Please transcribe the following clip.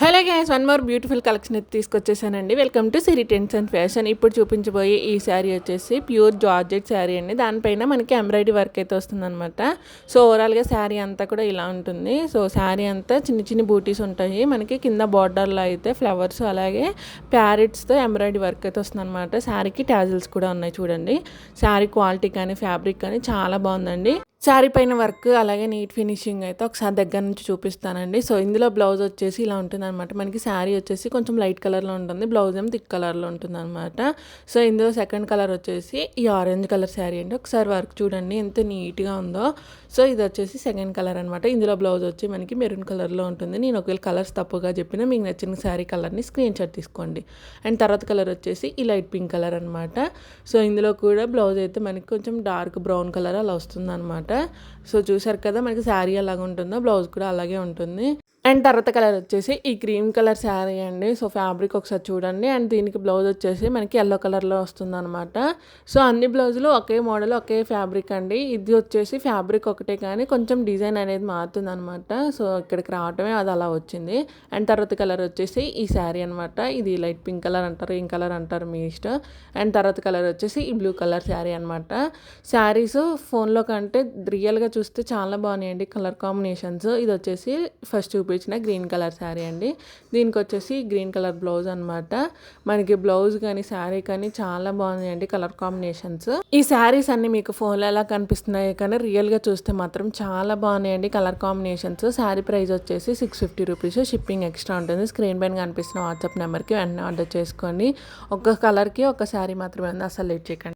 Hello guys, one more beautiful collection అయితే తీసుకొచ్చేసానండి. Welcome to Siri trends and fashion. ఇప్పుడు చూపించబోయే ఈ శారీ వచ్చేసి ప్యూర్ జార్జెట్ శారీ అండి. దానిపైన మనకి ఎంబ్రాయిడరీ వర్క్ అయితే వస్తుందన్నమాట. సో ఓవరాల్గా శారీ అంతా కూడా ఇలా ఉంటుంది. సో శారీ అంతా చిన్న చిన్న బూటీస్ ఉంటాయి. మనకి కింద బార్డర్లో అయితే ఫ్లవర్స్ అలాగే ప్యారెట్స్తో ఎంబ్రాయిడరీ వర్క్ అయితే వస్తుందన్నమాట. శారీకి టాజిల్స్ కూడా ఉన్నాయి చూడండి. శారీ క్వాలిటీ కానీ ఫ్యాబ్రిక్ కానీ చాలా బాగుందండి. శారీ పైన వర్క్ అలాగే నీట్ ఫినిషింగ్ అయితే ఒకసారి దగ్గర నుంచి చూపిస్తానండి. సో ఇందులో బ్లౌజ్ వచ్చేసి ఇలా ఉంటుంది అనమాట. మనకి శారీ వచ్చేసి కొంచెం లైట్ కలర్లో ఉంటుంది, బ్లౌజ్ ఏమో థిక్ కలర్లో ఉంటుంది అనమాట. సో ఇందులో సెకండ్ కలర్ వచ్చేసి ఈ ఆరెంజ్ కలర్ శారీ అండి. ఒకసారి వర్క్ చూడండి ఎంత నీట్గా ఉందో. సో ఇది వచ్చేసి సెకండ్ కలర్ అనమాట. ఇందులో బ్లౌజ్ వచ్చి మనకి మెరూన్ కలర్లో ఉంటుంది. నేను ఒకవేళ కలర్స్ తప్పుగా చెప్పినా మీకు నచ్చిన శారీ కలర్ని స్క్రీన్ షాట్ తీసుకోండి. అండ్ తర్వాత కలర్ వచ్చేసి ఈ లైట్ పింక్ కలర్ అనమాట. సో ఇందులో కూడా బ్లౌజ్ అయితే మనకి కొంచెం డార్క్ బ్రౌన్ కలర్ అలా వస్తుంది అనమాట. సో చూసారు కదా, మనకి శారీ ఎలాగ ఉంటుందో బ్లౌజ్ కూడా అలాగే ఉంటుంది. అండ్ తర్వాత కలర్ వచ్చేసి ఈ క్రీమ్ కలర్ శారీ అండి. సో ఫ్యాబ్రిక్ ఒకసారి చూడండి. అండ్ దీనికి బ్లౌజ్ వచ్చేసి మనకి ఎల్లో కలర్లో వస్తుంది అనమాట. సో అన్ని బ్లౌజులు ఒకే మోడల్ ఒకే ఫ్యాబ్రిక్ అండి. ఇది వచ్చేసి ఫ్యాబ్రిక్ ఒకటే కానీ కొంచెం డిజైన్ అనేది మారుతుంది అనమాట. సో ఇక్కడికి రావటమే అది అలా వచ్చింది. అండ్ తర్వాత కలర్ వచ్చేసి ఈ శారీ అనమాట. ఇది లైట్ పింక్ కలర్ అంటారు, ఏం కలర్ అంటారు మీ ఇష్టం. అండ్ తర్వాత కలర్ వచ్చేసి ఈ బ్లూ కలర్ శారీ అనమాట. శారీస్ ఫోన్లో కంటే రియల్గా చూస్తే చాలా బాగున్నాయండి కలర్ కాంబినేషన్స్. ఇది వచ్చేసి ఫస్ట్ చూపించిన గ్రీన్ కలర్ శారీ అండి. దీనికి వచ్చేసి గ్రీన్ కలర్ బ్లౌజ్ అనమాట. మనకి బ్లౌజ్ కానీ శారీ కానీ చాలా బాగున్నాయండి కలర్ కాంబినేషన్స్. ఈ శారీస్ అన్ని మీకు ఫోన్లో ఎలా కనిపిస్తున్నాయి కానీ రియల్గా చూస్తే మాత్రం చాలా బాగున్నాయండి కలర్ కాంబినేషన్స్. శారీ ప్రైస్ వచ్చేసి 650 రూపీస్, షిప్పింగ్ ఎక్స్ట్రా ఉంటుంది. స్క్రీన్ పైన కనిపిస్తున్న వాట్సాప్ నెంబర్కి వెంటనే ఆర్డర్ చేసుకోండి. ఒక కలర్కి ఒక శారీ మాత్రమే ఉంది, అసలు లేట్ చేయకండి.